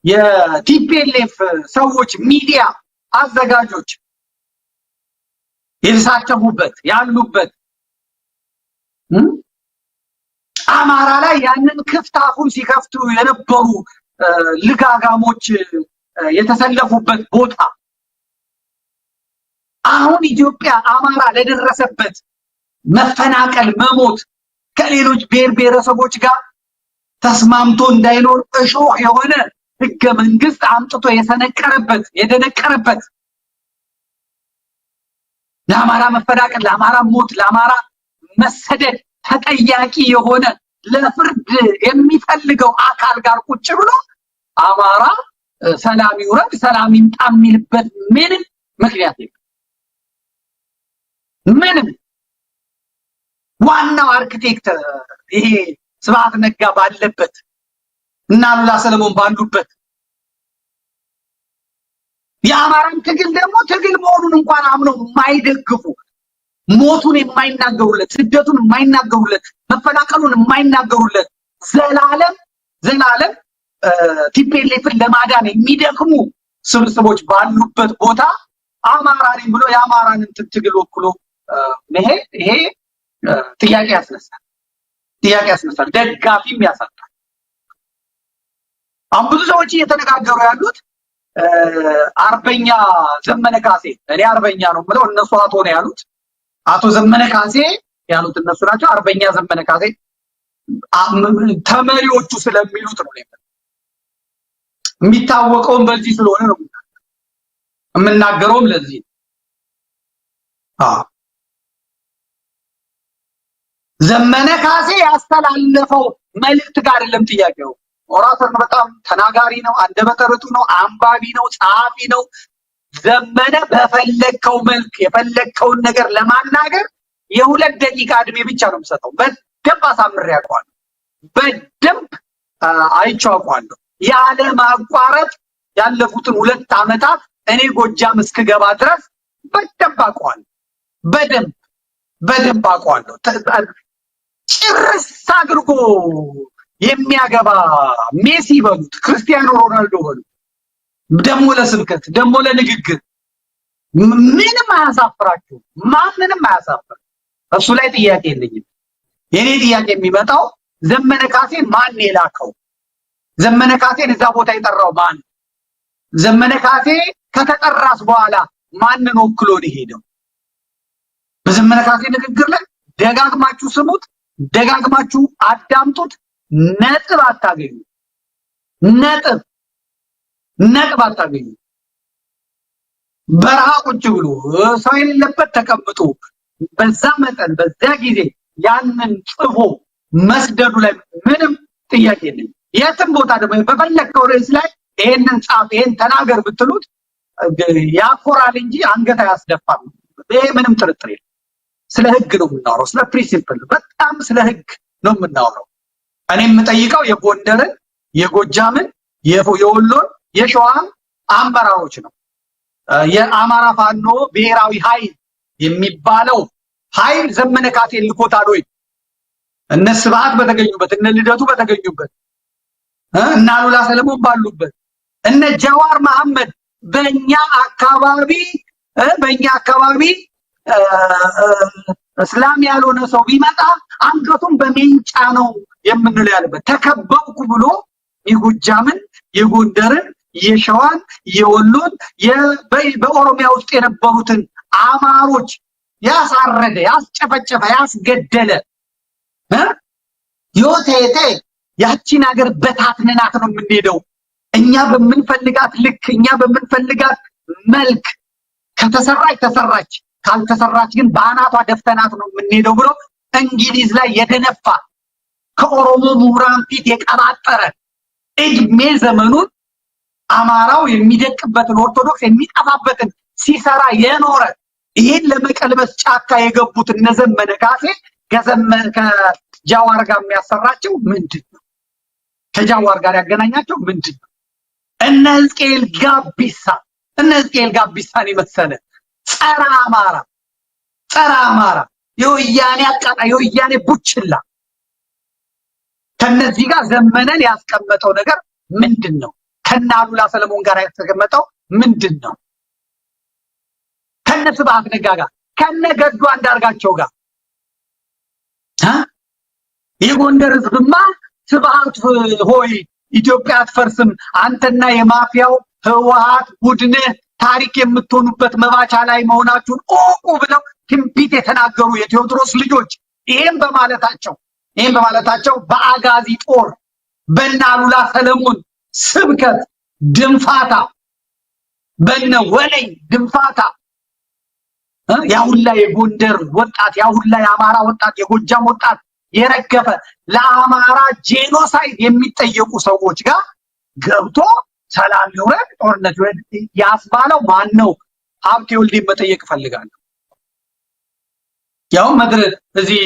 የቲፒኤልኤፍ ሰዎች ሚዲያ አዘጋጆች የተሳተፉበት ያሉበት አማራ ላይ ያንን ክፍት አፉን ሲከፍቱ የነበሩ ልጋጋሞች የተሰለፉበት ቦታ አሁን ኢትዮጵያ አማራ ለደረሰበት መፈናቀል መሞት ከሌሎች ብሔር ብሔረሰቦች ጋር ተስማምቶ እንዳይኖር እሾህ የሆነ ህገ መንግስት አምጥቶ የሰነቀረበት የደነቀረበት ለአማራ መፈናቀል ለአማራ ሞት ለአማራ መሰደድ ተጠያቂ የሆነ ለፍርድ የሚፈልገው አካል ጋር ቁጭ ብሎ አማራ ሰላም ይውረድ ሰላም ይምጣ የሚልበት ምንም ምክንያት የለም። ምንም ዋናው አርኪቴክት ይሄ ስብሐት ነጋ ባለበት እና ሉላ ሰለሞን ባሉበት የአማራን ትግል ደግሞ ትግል መሆኑን እንኳን አምነው የማይደግፉ ሞቱን የማይናገሩለት ስደቱን የማይናገሩለት መፈናቀሉን የማይናገሩለት ዘላለም ቲፒኤልኤፍን ለማዳን የሚደክሙ ስብስቦች ባሉበት ቦታ አማራ ነኝ ብሎ የአማራንን ትግል ወክሎ ይሄ ጥያቄ ያስነሳል ደጋፊም ያሳጣል። አሁን ብዙ ሰዎች እየተነጋገሩ ያሉት አርበኛ ዘመነ ካሴ እኔ አርበኛ ነው ብለው እነሱ አቶ ነው ያሉት አቶ ዘመነ ካሴ ያሉት እነሱ ናቸው። አርበኛ ዘመነ ካሴ ተመሪዎቹ ስለሚሉት ነው የሚታወቀውም በዚህ ስለሆነ ነው የምናገረውም ለዚህ ዘመነ ካሴ ያስተላለፈው መልእክት ጋር አይደለም ጥያቄው። ኦራተር ነው፣ በጣም ተናጋሪ ነው፣ አንደበተ ርቱዕ ነው፣ አንባቢ ነው፣ ጸሐፊ ነው። ዘመነ በፈለከው መልክ የፈለከውን ነገር ለማናገር የ2 ደቂቃ እድሜ ብቻ ነው የምሰጠው። በደንብ አሳምሬ አውቀዋለሁ፣ በደንብ አይቼው አውቀዋለሁ። ያለ ማቋረጥ ያለፉትን 2 ዓመታት እኔ ጎጃም እስክገባ ድረስ በደንብ አውቀዋለሁ፣ በደንብ አውቀዋለሁ። ጭርስ አድርጎ የሚያገባ ሜሲ በሉት ክርስቲያኖ ሮናልዶ በሉት ደሞ ለስብከት ደሞ ለንግግር ምንም አያሳፍራችሁ፣ ማንንም አያሳፍር። እሱ ላይ ጥያቄ የለኝም። የኔ ጥያቄ የሚመጣው ዘመነ ካሴን ማን የላከው? ዘመነ ካሴን እዛ ቦታ የጠራው ማን? ዘመነ ካሴ ከተጠራስ በኋላ ማንን ወክሎ ነው ሄደው? በዘመነ ካሴ ንግግር ላይ ደጋግማችሁ ስሙት፣ ደጋግማችሁ አዳምጡት። ነጥብ አታገኙ፣ ነጥብ አታገኙ። በረሃ ቁጭ ብሎ ሰው የሌለበት ተቀምጦ በዛ መጠን በዛ ጊዜ ያንን ጽፎ መስደዱ ላይ ምንም ጥያቄ የለኝም። የትም ቦታ ደግሞ በፈለከው ርዕስ ላይ ይሄንን ጻፍ ይሄን ተናገር ብትሉት ያኮራል እንጂ አንገት አያስደፋም። ይሄ ምንም ጥርጥር የለም። ስለ ህግ ነው የምናወራው፣ ስለ ፕሪንሲፕል በጣም ስለ ህግ ነው የምናወራው። እኔ የምጠይቀው የጎንደርን፣ የጎጃምን፣ የወሎን፣ የሸዋን አመራሮች ነው። የአማራ ፋኖ ብሔራዊ ኃይል የሚባለው ኃይል ዘመነ ካሴን ልኮታል ወይ? እነ ስብሐት በተገኙበት እነ ልደቱ በተገኙበት እና ሉላ ሰለሞን ባሉበት እነ ጀዋር መሐመድ በእኛ አካባቢ እስላም ያልሆነ ሰው ቢመጣ አንገቱን በሜንጫ ነው የምንለው ያለበት ተከበብኩ ብሎ የጎጃምን፣ የጎንደርን፣ የሸዋን፣ የወሎን በኦሮሚያ ውስጥ የነበሩትን አማሮች ያሳረደ፣ ያስጨፈጨፈ፣ ያስገደለ ዮቴቴ ያቺን ሀገር በታትነናት ነው የምንሄደው። እኛ በምንፈልጋት ልክ እኛ በምንፈልጋት መልክ ከተሰራች ተሰራች፣ ካልተሰራች ግን በአናቷ ደፍተናት ነው የምንሄደው ብሎ እንግሊዝ ላይ የደነፋ ከኦሮሞ ምሁራን ፊት የቀባጠረ እድሜ ዘመኑን አማራው የሚደቅበትን ኦርቶዶክስ የሚጠፋበትን ሲሰራ የኖረ ይሄን ለመቀልበስ ጫካ የገቡት እነ ዘመነ ካሴ ከጃዋር ጋር የሚያሰራቸው ምንድነው? ከጃዋር ጋር ያገናኛቸው ምንድነው? እነ ሕዝቅኤል ጋቢሳን የመሰለ ጸረ አማራ የወያኔ አቃጣይ የወያኔ ቡችላ ከነዚህ ጋር ዘመነን ያስቀመጠው ነገር ምንድነው? ከናሉላ ሰለሞን ጋር የተቀመጠው ምንድነው? ከነ ስብሐት ነጋ ጋር ከነ ገዱ አንዳርጋቸው ጋር የጎንደር ህዝብማ ስብሐት ሆይ ኢትዮጵያ አትፈርስም፣ አንተና የማፊያው ህወሓት ቡድን ታሪክ የምትሆኑበት መባቻ ላይ መሆናችሁን ኦቁ ብለው ትንቢት የተናገሩ የቴዎድሮስ ልጆች ይሄን በማለታቸው በአጋዚ ጦር በናሉላ ሰለሞን ስብከት ድንፋታ በነ ወለይ ድንፋታ ያሁላ የጎንደር ወጣት ያሁላ የአማራ ወጣት የጎጃም ወጣት የረገፈ ለአማራ ጄኖሳይድ የሚጠየቁ ሰዎች ጋር ገብቶ ሰላም ይወርድ ጦርነት ይወርድ ያስባለው ማን ነው? ሀብቴ ወልዴ መጠየቅ ፈልጋለሁ። ያው መድረ እዚህ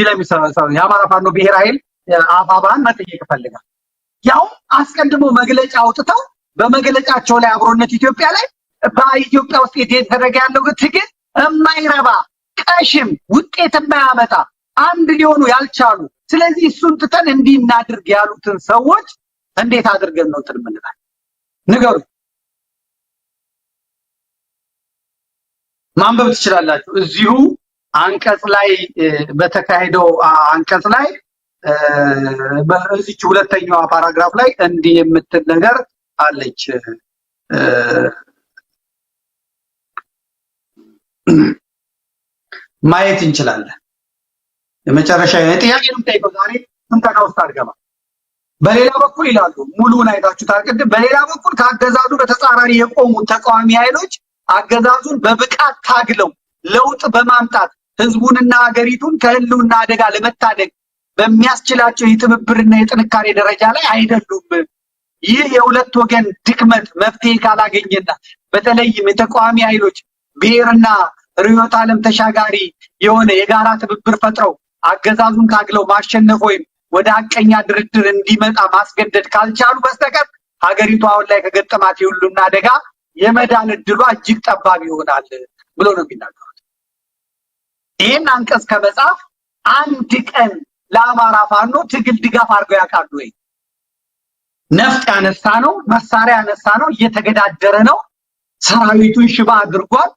ላይ የሚሰራው የአማራ ፋኖ ብሔር ኃይል አፋባን መጠየቅ ፈልጋለሁ። ያው አስቀድሞ መግለጫ አውጥተው በመግለጫቸው ላይ አብሮነት ኢትዮጵያ ላይ በኢትዮጵያ ውስጥ የተደረገ ያለው ትግል የማይረባ ቀሽም ውጤት የማያመጣ አንድ ሊሆኑ ያልቻሉ ስለዚህ እሱን ትተን እንዲህ እናድርግ ያሉትን ሰዎች እንዴት አድርገን ነው ትልምናል? ንገሩ። ማንበብ ትችላላችሁ። እዚሁ አንቀጽ ላይ በተካሄደው አንቀጽ ላይ በዚች ሁለተኛዋ ፓራግራፍ ላይ እንዲህ የምትል ነገር አለች። ማየት እንችላለን። የመጨረሻ ጥያቄ ነው የምጠይቀው ዛሬ እንተና ውስጥ አድርገማ። በሌላ በኩል ይላሉ ሙሉውን አይታችሁታል ቅድም። በሌላ በኩል ከአገዛዙ በተጻራሪ የቆሙ ተቃዋሚ ኃይሎች አገዛዙን በብቃት ታግለው ለውጥ በማምጣት ህዝቡንና ሀገሪቱን ከህልውና አደጋ ለመታደግ በሚያስችላቸው የትብብርና የጥንካሬ ደረጃ ላይ አይደሉም። ይህ የሁለት ወገን ድክመት መፍትሄ ካላገኘና በተለይም የተቃዋሚ ኃይሎች ብሔርና ርዕዮተ ዓለም ተሻጋሪ የሆነ የጋራ ትብብር ፈጥረው አገዛዙን ታግለው ማሸነፍ ወይም ወደ ሐቀኛ ድርድር እንዲመጣ ማስገደድ ካልቻሉ በስተቀር ሀገሪቱ አሁን ላይ ከገጠማት የሁሉና አደጋ የመዳን እድሏ እጅግ ጠባብ ይሆናል ብሎ ነው የሚናገሩት። ይህን አንቀጽ ከመጻፍ አንድ ቀን ለአማራ ፋኖ ትግል ድጋፍ አድርገው ያውቃሉ ወይ? ነፍጥ ያነሳ ነው፣ መሳሪያ ያነሳ ነው፣ እየተገዳደረ ነው፣ ሰራዊቱን ሽባ አድርጓል።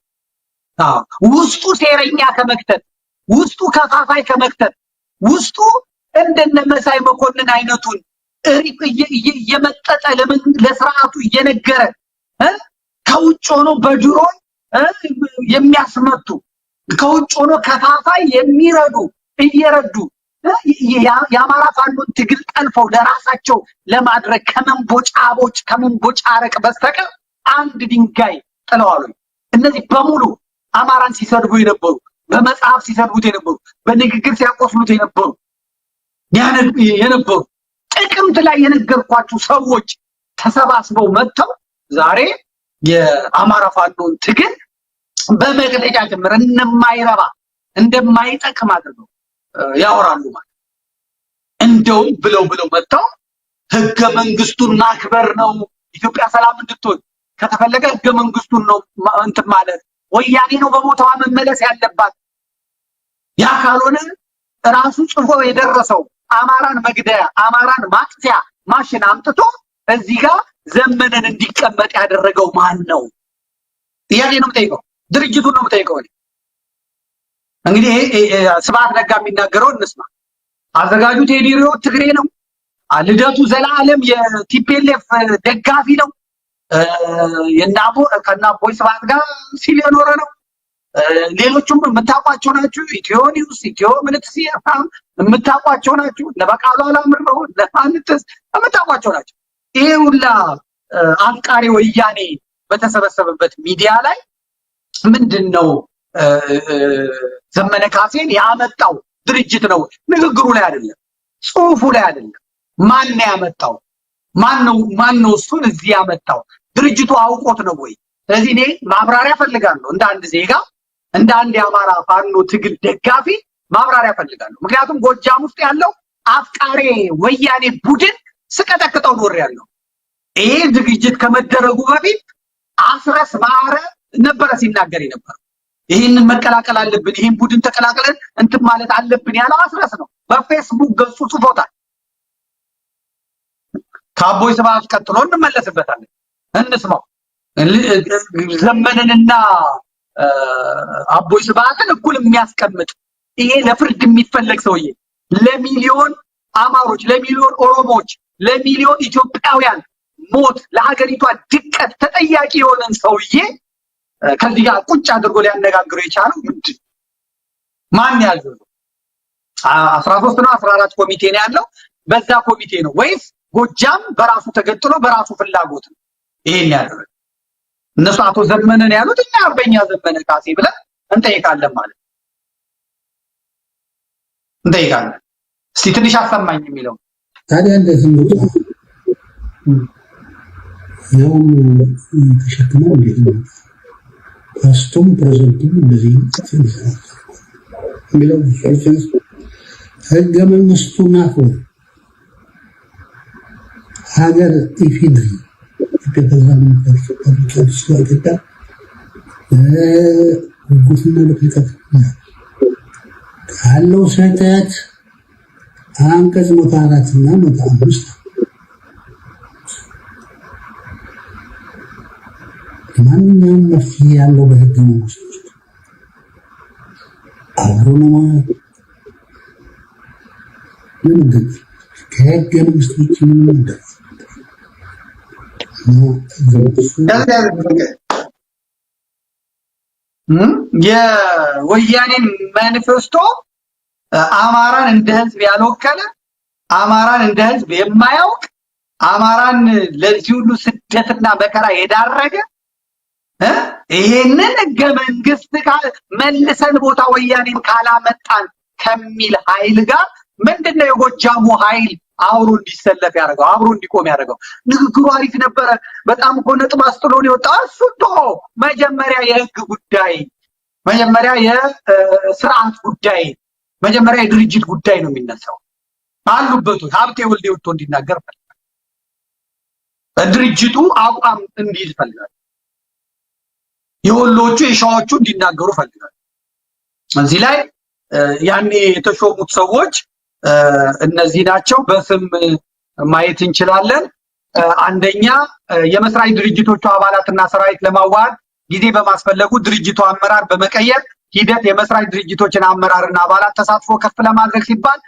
ውስጡ ሴረኛ ከመክተት ውስጡ ከፋፋይ ከመክተት ውስጡ እንደነ መሳይ መኮንን አይነቱን እየመጠጠ ለስርዓቱ እየነገረ ከውጭ ሆኖ በድሮን የሚያስመቱ ከውጭ ሆኖ ከፋፋይ የሚረዱ እየረዱ የአማራ ፋኖን ትግል ጠልፈው ለራሳቸው ለማድረግ ከመንቦጫረቅ በስተቀር አንድ ድንጋይ ጥለዋል። እነዚህ በሙሉ አማራን ሲሰድቡ የነበሩ በመጽሐፍ ሲሰድቡት የነበሩ በንግግር ሲያቆስሉት የነበሩ ጥቅምት ላይ የነገርኳችሁ ሰዎች ተሰባስበው መጥተው ዛሬ የአማራ ፋኖን ትግል በመግለጫ ጀምረ እንደማይረባ እንደማይጠቅም አድርገው ያወራሉ ማለት እንደውም ብለው መጥተው ህገ መንግስቱን ማክበር ነው ኢትዮጵያ ሰላም እንድትሆን ከተፈለገ ህገ መንግስቱን ነው እንትን ማለት ወያኔ ነው በቦታዋ መመለስ ያለባት ያ ካልሆነ ራሱ ጽፎ የደረሰው አማራን መግደያ አማራን ማጥፊያ ማሽን አምጥቶ እዚህ ጋር ዘመነን እንዲቀመጥ ያደረገው ማን ነው? ጥያቄ ነው የምጠይቀው። ድርጅቱን ነው የምጠይቀው። እንግዲህ ስብሐት ነጋ የሚናገረው እንስማ። አዘጋጁ ቴዲ ሪዮ ትግሬ ነው። ልደቱ ዘላለም የቲፒኤልኤፍ ደጋፊ ነው። ከናቦይ ስብሐት ጋር ሲል የኖረ ነው። ሌሎቹም የምታውቋቸው ናችሁ። ኢትዮ ኒውስ፣ ኢትዮ ምልክት የምታውቋቸው ናችሁ። ለበቃሉ አላምረው ለማንተስ የምታውቋቸው ናቸው። ይሄ ሁላ አፍቃሪ ወያኔ በተሰበሰበበት ሚዲያ ላይ ምንድነው ዘመነ ካሴን ያመጣው ድርጅት ነው። ንግግሩ ላይ አይደለም፣ ጽሁፉ ላይ አይደለም። ማን ያመጣው? ማን ነው እሱን እዚህ ያመጣው? ድርጅቱ አውቆት ነው ወይ? ስለዚህ እኔ ማብራሪያ ፈልጋለሁ እንደ አንድ ዜጋ እንደ አንድ የአማራ ፋኖ ትግል ደጋፊ ማብራሪያ ፈልጋለሁ። ምክንያቱም ጎጃም ውስጥ ያለው አፍቃሪ ወያኔ ቡድን ስቀጠቅጠው ኖር ያለው ይሄ ዝግጅት ከመደረጉ በፊት አስረስ ማረ ነበረ ሲናገር የነበረው። ይሄንን መቀላቀል አለብን፣ ይሄን ቡድን ተቀላቅለን እንትን ማለት አለብን ያለው አስረስ ነው። በፌስቡክ ገጹ ጽፎታል። ከአቦይ ስብሐት ቀጥሎ እንመለስበታለን። እንስማው። ዘመንንና አቦይ ስብሐትን እኩል የሚያስቀምጥ ይሄ ለፍርድ የሚፈለግ ሰውዬ ለሚሊዮን አማሮች፣ ለሚሊዮን ኦሮሞዎች፣ ለሚሊዮን ኢትዮጵያውያን ሞት፣ ለሀገሪቷ ድቀት ተጠያቂ የሆነን ሰውዬ ከዚህ ጋር ቁጭ አድርጎ ሊያነጋግረው የቻለው ምንድን ማን ያዘው? 13 ነው 14 ኮሚቴ ነው ያለው። በዛ ኮሚቴ ነው ወይስ ጎጃም በራሱ ተገጥሎ በራሱ ፍላጎት ነው ይሄን ያደረገው? እነሱ አቶ ዘመነን ያሉት እኛ አርበኛ ዘመነ ካሴ ብለን እንጠይቃለን ማለት እንጠይቃለን። እስቲ ትንሽ አሰማኝ የሚለው ታዲያ እንደዚህ ነው ያው ተሸክመው እንዴት ነው ፓስቶም ፕሬዘንቱም እንደዚህ የሚለው ሶልፈንስ ህገ መንግስቱን አክብሮ ሀገር ኢፊድሪ ካለው ስህተት አንቀጽ 104 እና 105 ማንኛውም መፍትሄ ያለው በህገ መንግስቱ ውስጥ አብሮ ነው ምንድን ከህገ መንግስቱ ውጭ ምንም የወያኔን ማኒፌስቶ አማራን እንደ ህዝብ ያልወከለ አማራን እንደ ህዝብ የማያውቅ አማራን ለዚህ ሁሉ ስደትና መከራ የዳረገ ይሄንን ህገ መንግስት መልሰን ቦታ ወያኔን ካላመጣን ከሚል ኃይል ጋር ምንድነው የጎጃሙ ኃይል አብሮ እንዲሰለፍ ያደርገው አብሮ እንዲቆም ያደርገው? ንግግሩ አሪፍ ነበረ። በጣም እኮ ነጥብ አስጥሎ ነው የወጣው። እሱቶ መጀመሪያ የህግ ጉዳይ፣ መጀመሪያ የስርዓት ጉዳይ፣ መጀመሪያ የድርጅት ጉዳይ ነው የሚነሳው። አሉበት ሀብቴ ወልዴ ወጥቶ እንዲናገር ፈልጋል። ድርጅቱ አቋም እንዲይዝ ፈልጋል። የወሎቹ የሻዎቹ እንዲናገሩ ፈልጋል። እዚህ ላይ ያኔ የተሾሙት ሰዎች እነዚህ ናቸው። በስም ማየት እንችላለን። አንደኛ የመስራች ድርጅቶቹ አባላትና ሰራዊት ለማዋሃድ ጊዜ በማስፈለጉ ድርጅቱ አመራር በመቀየር ሂደት የመስራች ድርጅቶችን አመራርና አባላት ተሳትፎ ከፍ ለማድረግ ሲባል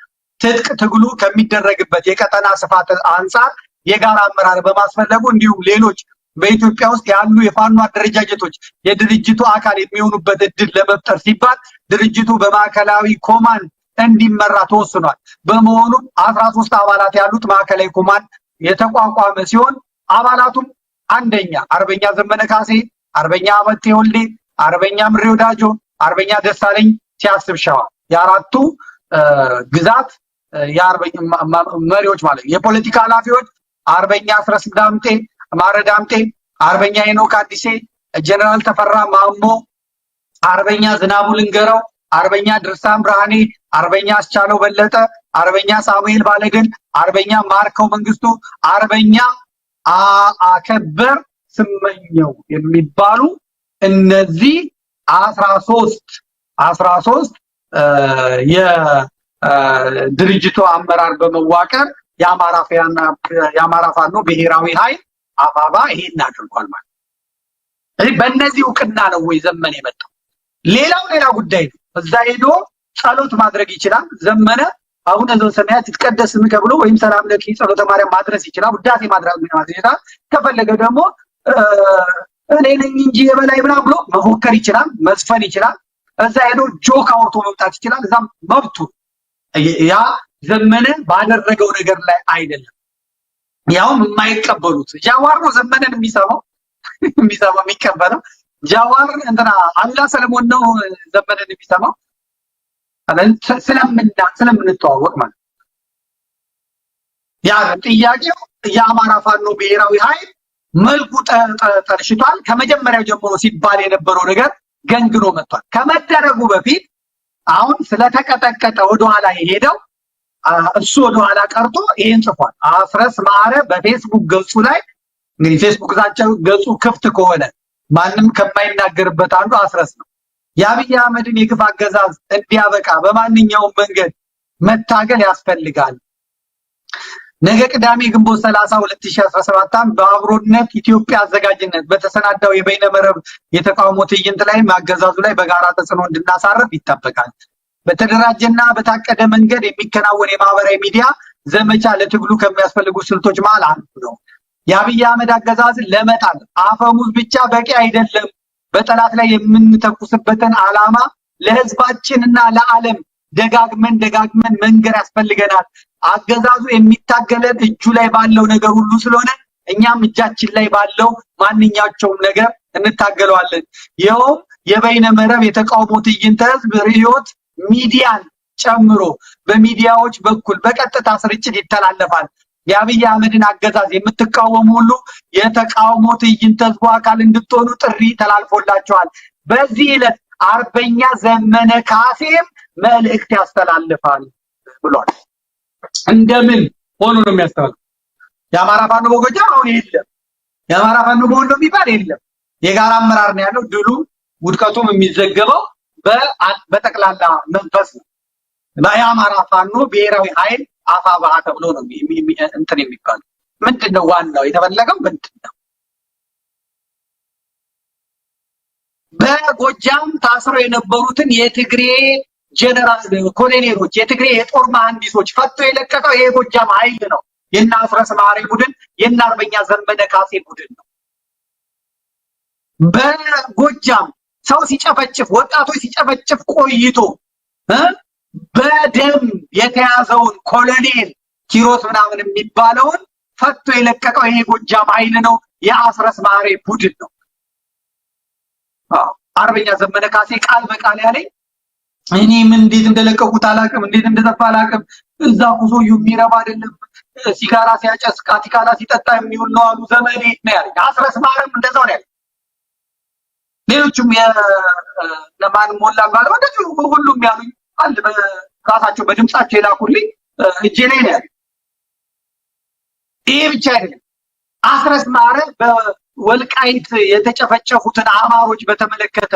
ትጥቅ ትግሉ ከሚደረግበት የቀጠና ስፋት አንጻር የጋራ አመራር በማስፈለጉ እንዲሁም ሌሎች በኢትዮጵያ ውስጥ ያሉ የፋኖ አደረጃጀቶች የድርጅቱ አካል የሚሆኑበት እድል ለመፍጠር ሲባል ድርጅቱ በማዕከላዊ ኮማንድ እንዲመራ ተወስኗል። በመሆኑም 13 አባላት ያሉት ማዕከላዊ ኮማንድ የተቋቋመ ሲሆን አባላቱም አንደኛ አርበኛ ዘመነ ካሴ፣ አርበኛ ሀብቴ ወልዴ፣ አርበኛ ምሬ ወዳጆ፣ አርበኛ ደሳለኝ ሲያስብ ሸዋ የአራቱ ግዛት የአርበኛ መሪዎች ማለት የፖለቲካ ኃላፊዎች አርበኛ አስረስ ዳምጤ ማረ ዳምጤ፣ አርበኛ ሄኖክ አዲሴ፣ ጀነራል ተፈራ ማሞ፣ አርበኛ ዝናቡ ልንገረው፣ አርበኛ ድርሳም ብርሃኔ፣ አርበኛ አስቻለው በለጠ፣ አርበኛ ሳሙኤል ባለግን፣ አርበኛ ማርከው መንግስቱ፣ አርበኛ አከበር ስመኘው የሚባሉ እነዚህ 13 የድርጅቱ አመራር በመዋቀር የአማራ ፋኖ ብሔራዊ ኃይል አፋባ ይሄን አድርጓል ማለት ነው። በእነዚህ እውቅና ነው ወይ ዘመነ የመጣው? ሌላ ጉዳይ ነው። እዛ ሄዶ ጸሎት ማድረግ ይችላል። ዘመነ አቡነ ዘበሰማያት ይትቀደስ ስምከ ብሎ ወይም ሰላም ለኪ ጸሎተ ማርያም ማድረስ ይችላል። ውዳሴ ማድረግ ይችላል። ከፈለገ ደግሞ እኔ ነኝ እንጂ የበላይ ምናምን ብሎ መፎከር ይችላል፣ መዝፈን ይችላል። እዛ ሄዶ ጆክ አውርቶ መምጣት ይችላል። እዛም መብቱ። ያ ዘመነ ባደረገው ነገር ላይ አይደለም። ያውም የማይቀበሉት ጃዋር ነው ዘመነን የሚሰማው የሚቀበለው ጃዋር እንትና አላ ሰለሞን ነው ዘመነን የሚሰማው ስለምንተዋወቅ ማለት ያ ጥያቄው የአማራ ፋኖ ብሔራዊ ኃይል መልኩ ጠርሽቷል። ከመጀመሪያው ጀምሮ ሲባል የነበረው ነገር ገንግኖ መጥቷል። ከመደረጉ በፊት አሁን ስለተቀጠቀጠ ወደኋላ የሄደው እሱ ወደኋላ ቀርቶ ይሄን ጽፏል። አስረስ ማረ በፌስቡክ ገጹ ላይ እንግዲህ ፌስቡክ ገጹ ክፍት ከሆነ ማንም ከማይናገርበት አንዱ አስረስ ነው። የአብይ አህመድን የግፍ አገዛዝ እንዲያበቃ በማንኛውም መንገድ መታገል ያስፈልጋል። ነገ ቅዳሜ ግንቦት 30 2017 ዓ.ም በአብሮነት ኢትዮጵያ አዘጋጅነት በተሰናዳው የበይነመረብ የተቃውሞ ትዕይንት ላይ አገዛዙ ላይ በጋራ ተጽዕኖ እንድናሳርፍ ይጠበቃል። በተደራጀና በታቀደ መንገድ የሚከናወን የማህበራዊ ሚዲያ ዘመቻ ለትግሉ ከሚያስፈልጉ ስልቶች መሃል አንዱ ነው። የአብይ አህመድ አገዛዝን ለመጣል አፈሙዝ ብቻ በቂ አይደለም። በጠላት ላይ የምንተኩስበትን ዓላማ ለህዝባችንና ለዓለም ደጋግመን መንገር ያስፈልገናል። አገዛዙ የሚታገለን እጁ ላይ ባለው ነገር ሁሉ ስለሆነ እኛም እጃችን ላይ ባለው ማንኛቸውም ነገር እንታገለዋለን። ይኸውም የበይነመረብ የተቃውሞ ትዕይንተ ህዝብ ርዕዮት ሚዲያን ጨምሮ በሚዲያዎች በኩል በቀጥታ ስርጭት ይተላለፋል። የአብይ አህመድን አገዛዝ የምትቃወሙ ሁሉ የተቃውሞ ትዕይንተ ህዝቡ አካል እንድትሆኑ ጥሪ ተላልፎላቸዋል። በዚህ ዕለት አርበኛ ዘመነ ካሴም መልእክት ያስተላልፋል ብሏል። እንደምን ሆኖ ነው የሚያስተላልፈው? የአማራ ፋኖ በጎጃም አሁን የለም። የአማራ ፋኖ በወሎ የሚባል የለም። የጋራ አመራር ነው ያለው። ድሉ ውድቀቱም የሚዘገበው በጠቅላላ መንፈስ ነው። የአማራ ፋኖ ብሔራዊ ኃይል አፋብኃ ተብሎ ነው እንትን የሚባለው። ምንድነው ዋናው የተፈለገው ምንድነው? በጎጃም ታስረው የነበሩትን የትግሬ ጀነራል ኮሎኔሎች፣ የትግሬ የጦር መሐንዲሶች ፈቶ የለቀቀው ይሄ ጎጃም ኃይል ነው። የና አስረስ ማሬ ቡድን፣ የና አርበኛ ዘመነ ካሴ ቡድን ነው። በጎጃም ሰው ሲጨፈጭፍ፣ ወጣቶች ሲጨፈጭፍ ቆይቶ በደም የተያዘውን ኮሎኔል ኪሮስ ምናምን የሚባለውን ፈቶ የለቀቀው ይሄ ጎጃም ኃይል ነው። የአስረስ ማሬ ቡድን ነው። አርበኛ ዘመነ ካሴ ቃል በቃል ያለኝ እኔ ምን እንዴት እንደለቀቁት አላውቅም፣ እንዴት እንደጠፋ አላውቅም። እዛ ኩሶ የሚረባ አይደለም፣ ሲጋራ ሲያጨስ ካቲካላ ሲጠጣ የሚውል ነው አሉ ዘመኔ ነው ያለኝ። አስረስ ማረም እንደዛው ነው ያለኝ። ሌሎችም ለማን ሞላ ማለት እንደዚህ ሁሉም ያሉኝ አንድ በራሳቸው በድምጻቸው የላኩልኝ እጄ ላይ ነው ያለኝ። ይሄ ብቻ አይደለም። አስረስ ማረ በወልቃይት የተጨፈጨፉትን አማሮች በተመለከተ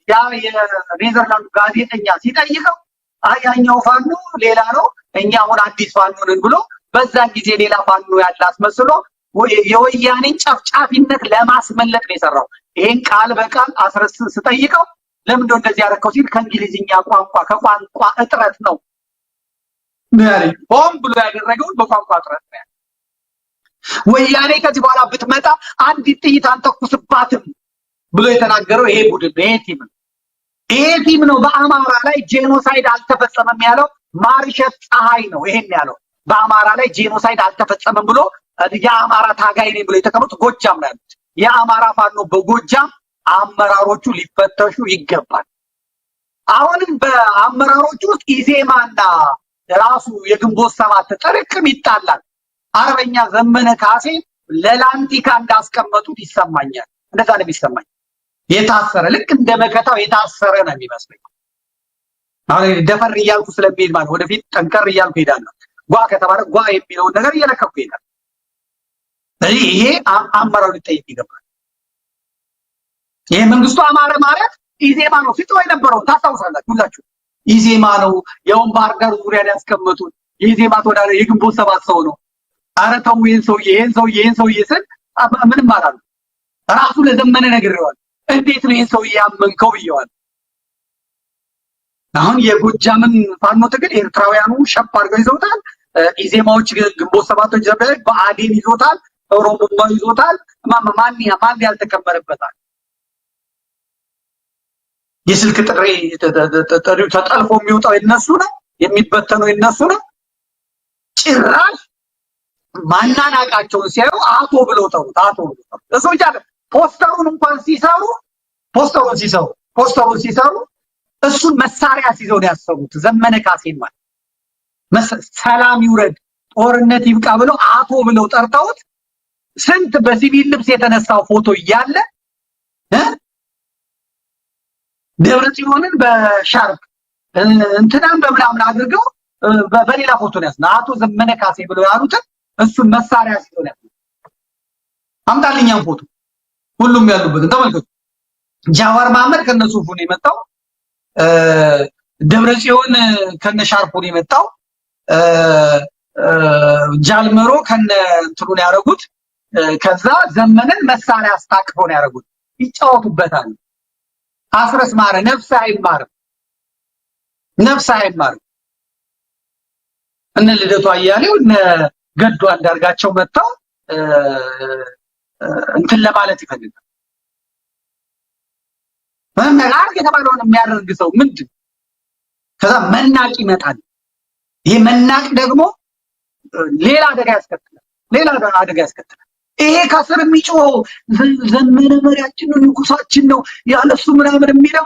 ያ የኔዘርላንዱ ጋዜጠኛ ሲጠይቀው ያኛው ፋኖ ሌላ ነው፣ እኛ አሁን አዲስ ፋኖ ነን ብሎ በዛን ጊዜ ሌላ ፋኖ ያለ አስመስሎ የወያኔን ጨፍጫፊነት ለማስመለጥ ነው የሰራው። ይሄን ቃል በቃል አስረስን ስጠይቀው ለምን እንደዚህ ያደረከው ሲል ከእንግሊዝኛ ቋንቋ ከቋንቋ እጥረት ነው ማለት ሆም ብሎ ያደረገው በቋንቋ እጥረት ነው። ወያኔ ከዚህ በኋላ ብትመጣ አንዲት ጥይት አንተኩስባትም ብሎ የተናገረው ይሄ ቡድን ይሄ ቲም ነው። በአማራ ላይ ጄኖሳይድ አልተፈጸመም ያለው ማርሸት ፀሐይ ነው። ይሄን ያለው በአማራ ላይ ጄኖሳይድ አልተፈጸመም ብሎ የአማራ ታጋይ ነኝ ብሎ የተቀመጡ ጎጃም ነው ያሉት። የአማራ ፋኖ በጎጃም አመራሮቹ ሊፈተሹ ይገባል። አሁንም በአመራሮቹ ውስጥ ኢዜማና ራሱ የግንቦት ሰባት ጥርቅም ይጣላል። አርበኛ ዘመነ ካሴ ለላንቲካ እንዳስቀመጡት ይሰማኛል። እንደዛ ነው የሚሰማኝ። የታሰረ ልክ እንደ መከታው የታሰረ ነው የሚመስለኝ። አሁን ደፈር እያልኩ ስለሚሄድ ማለት ወደፊት ጠንከር እያልኩ ሄዳለሁ። ጓ ከተባለ ጓ የሚለውን ነገር እየለከኩ ሄዳለሁ። ይሄ አመራሩ ሊጠይቅ ይገባል። ይሄ መንግስቱ አማረ ማለት ኢዜማ ነው ሲጥሮ የነበረው ታስታውሳላችሁ ሁላችሁ። ኢዜማ ነው ያውን ባህር ዳር ዙሪያ ላይ ያስቀመጡት። የኢዜማ ተወዳዳሪ የግንቦት ሰባት ሰው ነው። ኧረ ተው ይሄን ሰውዬ ስል ምንም አላሉ። ራሱ ለዘመነ ነግሬዋል። እንዴት ነው ይሄን ሰውዬ ያመንከው ብየዋል። አሁን የጎጃምን ፋኖ ትግል ኤርትራውያኑ ሸፕ አድርገው ይዘውታል። ኢዜማዎች ግንቦት ሰባቶች ዘበለ በአዴን ይዞታል። ኦሮሞማ ይዞታል። ማን ያልተከበረበታል። የስልክ ጥሪው ተጠልፎ የሚወጣው የነሱ ነው፣ የሚበተነው የነሱ ነው። ጭራሽ ማናናቃቸውን ሲያዩ አቶ ብለው ተውት። እሱ ብቻ ፖስተሩን እንኳን ሲሰሩ እሱን መሳሪያ ሲይዘው ነው ያሰሩት። ዘመነ ካሴን ማለት ሰላም ይውረድ ጦርነት ይብቃ ብለው አቶ ብለው ጠርተውት ስንት በሲቪል ልብስ የተነሳው ፎቶ እያለ ደብረ ጽዮንን በሻርፕ እንትናን በምናምን አድርገው በሌላ ፎቶ ነው ያስና አቶ ዘመነ ካሴ ብለው ያሉትን እሱን መሳሪያ ሲይዘው ነው ያሰሩት። አምጣልኛም ፎቶ ሁሉም ያሉበትን ተመልከቱ። ጃዋር መሐመድ ከነሱፉ ነው የመጣው። ደብረ ጽዮን ከነሻርፑ ነው የመጣው። ጃልመሮ ከነ እንትኑን ያረጉት ከዛ ዘመነን መሳሪያ አስታቅፈው ነው ያረጉት ይጫወቱበታል አስረስ ማረ ነፍስ አይማርም እነ ልደቱ አያሌው እነ ገዱ አንዳርጋቸው መጣው እንትን ለማለት ይፈልጋል መናቅ የተባለውን የሚያደርግ ሰው ምንድን ከዛ መናቅ ይመጣል ይሄ መናቅ ደግሞ ሌላ አደጋ ያስከትላል ይሄ ከስር የሚጮህ ዘመነ መሪያችን ነው ንጉሳችን ነው ያለሱ ምናምን የሚለው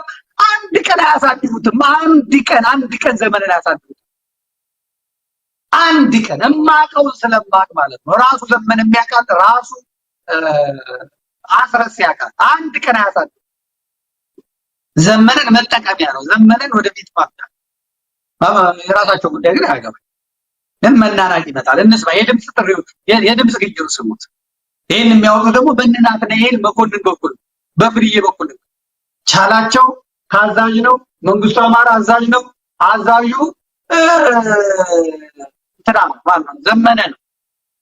አንድ ቀን አያሳድፉትም አንድ ቀን ዘመነን አያሳድፉትም አንድ ቀን የማቀው ስለማቅ ማለት ነው ራሱ ዘመነ የሚያውቃት ራሱ አስረስ ያውቃት አንድ ቀን አያሳድፉ ዘመነን መጠቀሚያ ነው ዘመነን ወደፊት ማምጣት የራሳቸው ጉዳይ ግን አያገባም መናናቅ ይመጣል እንስማ የድምጽ ጥሪው የድምጽ ግጭት ስሙት ይሄን የሚያወጡ ደግሞ በእናትናኤል መኮንን በኩል በፍርዬ በኩል ቻላቸው ታዛዥ ነው መንግስቱ አማራ አዛዥ ነው አዛዡ ተዳም ማለት ዘመነ ነው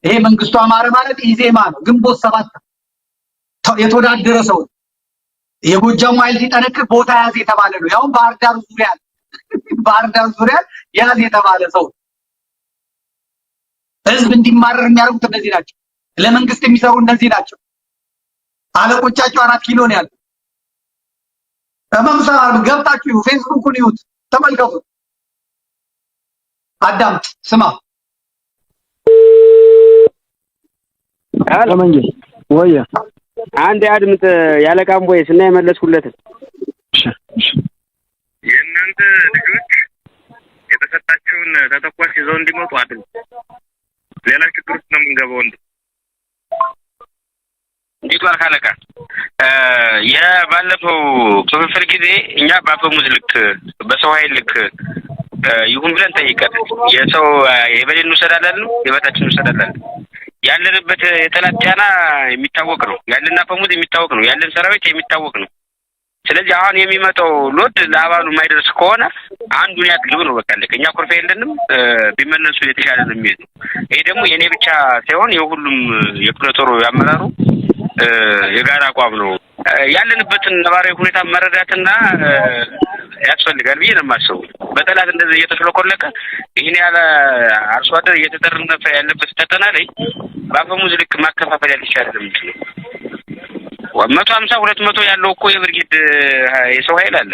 ይሄ መንግስቱ አማራ ማለት ኢዜማ ነው ግንቦት 7 የተወዳደረ ሰው የጎጃሙ ኃይል ሲጠነክር ቦታ ያዝ የተባለ ነው ያው ባህር ዳር ዙሪያ ያዝ የተባለ ሰው ህዝብ እንዲማረር የሚያደርጉት እነዚህ ናቸው ለመንግስት የሚሰሩ እነዚህ ናቸው አለቆቻቸው 4 ኪሎ ነው ያለው ተመምሳል ገብታችሁ ፌስቡክን ይዩት ተመልከቱ አዳምጥ ስማ አለማንጂ ወይ አንድ አድምጥ ያለቃም ወይ እና የመለስኩለት የእናንተ ልጆች የተሰጣቸውን ተተኳሽ ይዘው እንዲመጡ አድርጉ ሌላ ችግር ውስጥ ነው የምንገባው እንዴት ዋልክ አለቃ የባለፈው ክፍፍል ጊዜ እኛ በአፈሙዝ ልክ በሰው ኃይል ልክ ይሁን ብለን ጠይቀን የሰው የበሌን ወሰዳለን የበታችን ወሰዳለን ያለንበት የጠላት ጫና የሚታወቅ ነው ያለና አፈሙዝ የሚታወቅ ነው ያለን ሰራዊት የሚታወቅ ነው ስለዚህ አሁን የሚመጣው ሎድ ለአባሉ የማይደርስ ከሆነ አንዱን ያጥግብ ነው በቃ ለኛ ኮርፌ የለንም ቢመነሱ የተሻለ ነው የሚሄድ ይሄ ደግሞ የኔ ብቻ ሳይሆን የሁሉም የፕሮቶሮ ያመራሩ የጋራ አቋም ነው ያለንበትን ነባራዊ ሁኔታ መረዳትና ያስፈልጋል ብዬ ነው የማስበው በጠላት እንደዚህ እየተሽለኮለከ ይሄን ያለ አርሶ አደር እየተጠረነፈ ያለበት ተጠና ላይ በአፈሙዝ ልክ ማከፋፈል ያልቻለም ነው 150 200 ያለው እኮ የብርጌድ የሰው ኃይል አለ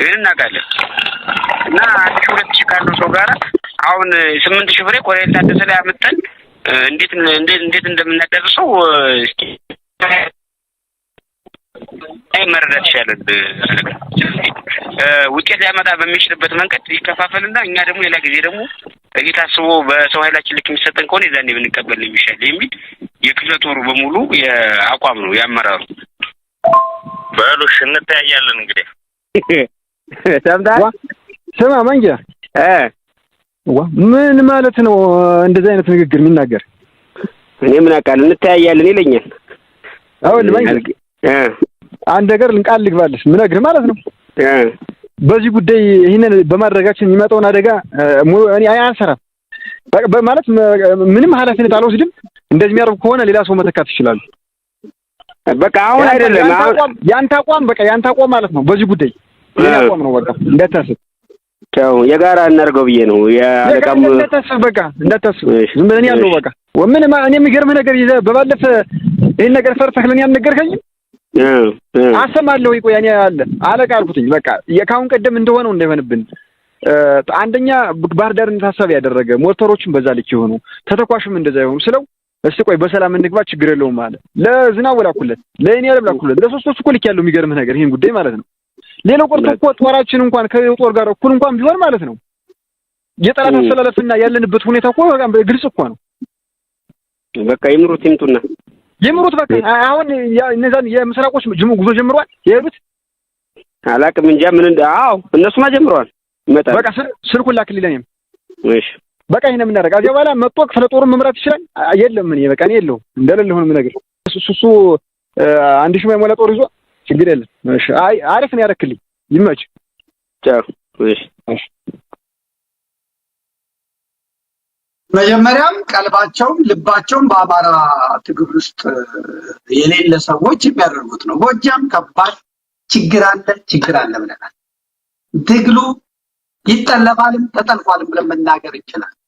ይሄን እናውቃለን እና 2000 ካለው ሰው ጋር አሁን 8000 ብር ኮሬል ታደሰ ላይ አመጣን እንዴት እንደምናደርሰው እስኪ መረዳት ይችላል ውጤት ያመጣ በሚችልበት መንገድ ይከፋፈልና እኛ ደግሞ ሌላ ጊዜ ደግሞ እየታስቦ በሰው ኃይላችን ልክ የሚሰጠን ከሆነ ይዛኔ ብንቀበል የሚሻል የሚል የክፍለ ጦሩ በሙሉ የአቋም ነው ያመራሩ በሉሽ እንታያያለን እንግዲህ ሰምታ ስማ መንጃ ምን ማለት ነው እንደዚህ አይነት ንግግር የሚናገር እኔ ምን አውቃለሁ እንታያያለን ይለኛል አሁን መንጃ አንድ ነገር ቃል ልግባልሽ ምነግርህ ማለት ነው በዚህ ጉዳይ ይሄንን በማድረጋችን የሚመጣውን አደጋ እኔ አያሰራም ማለት ምንም ኃላፊነት አልወስድም እንደዚህ የሚያደርጉ ከሆነ ሌላ ሰው መተካት ይችላል በቃ አሁን አይደለም ያንተ አቋም ማለት ነው በዚህ ጉዳይ የኔ አቋም ነው በቃ እንዳታስብ ታው የጋራ እናርገው ብዬ ነው ያለቃም እንዳታስብ ዝም ብለን ያለው በቃ ወምን እኔ የሚገርምህ ነገር ይዘህ በባለፈ ይሄን ነገር ፈርተህ ለኔ ያልነገርከኝም አሰማለሁ ይቆይ ያኔ አለቃ አልኩትኝ በቃ የካውን ቀደም እንደሆነው እንዳይሆንብን አንደኛ ባህር ዳርን ታሳቢ ያደረገ ሞተሮችን በዛ ልክ ይሆኑ ተተኳሽም እንደዛ ይሆኑ ስለው እስቲ ቆይ በሰላም እንግባ ችግር የለውም ማለት ለዝናው ወላኩለት ለእኔ ያለብላኩለት ለሶስቶቹ እኮ ልክ ያለው የሚገርምህ ነገር ይሄን ጉዳይ ማለት ነው ሌላው ቆርጦ እኮ ጦራችን እንኳን ከጦር ጋር እኩል እንኳን ቢሆን ማለት ነው የጠላት አሰላለፍና ያለንበት ሁኔታ እኮ በቃ ግልጽ እኮ ነው በቃ ይምሩት በቃ አሁን እነዛን የምስራቆች ጉዞ ጀምሯል የሄዱት አላቅም እንጃ ምን አዎ እነሱማ ጀምሯል ይመጣል በቃ ስልኩን ላክልኝ እሺ በቃ ይሄን ምን እናደርግ አዚያ በኋላ መጥቶ ክፍለ ጦሩን መምራት ይችላል የለም ምን በቃ እኔ የለውም እንደሌለ ሆነ ምን ነገር እሱ አንድ ሺህ ማይሞላ ጦር ይዞ ችግር የለም እሺ አይ አሪፍ ነው ያረክልኝ ይመች ቻው እሺ መጀመሪያም ቀልባቸውም ልባቸውም በአማራ ትግል ውስጥ የሌለ ሰዎች የሚያደርጉት ነው። ጎጃም ከባድ ችግር አለ ብለናል። ትግሉ ይጠለፋልም ተጠልፏልም ብለን መናገር እንችላለን።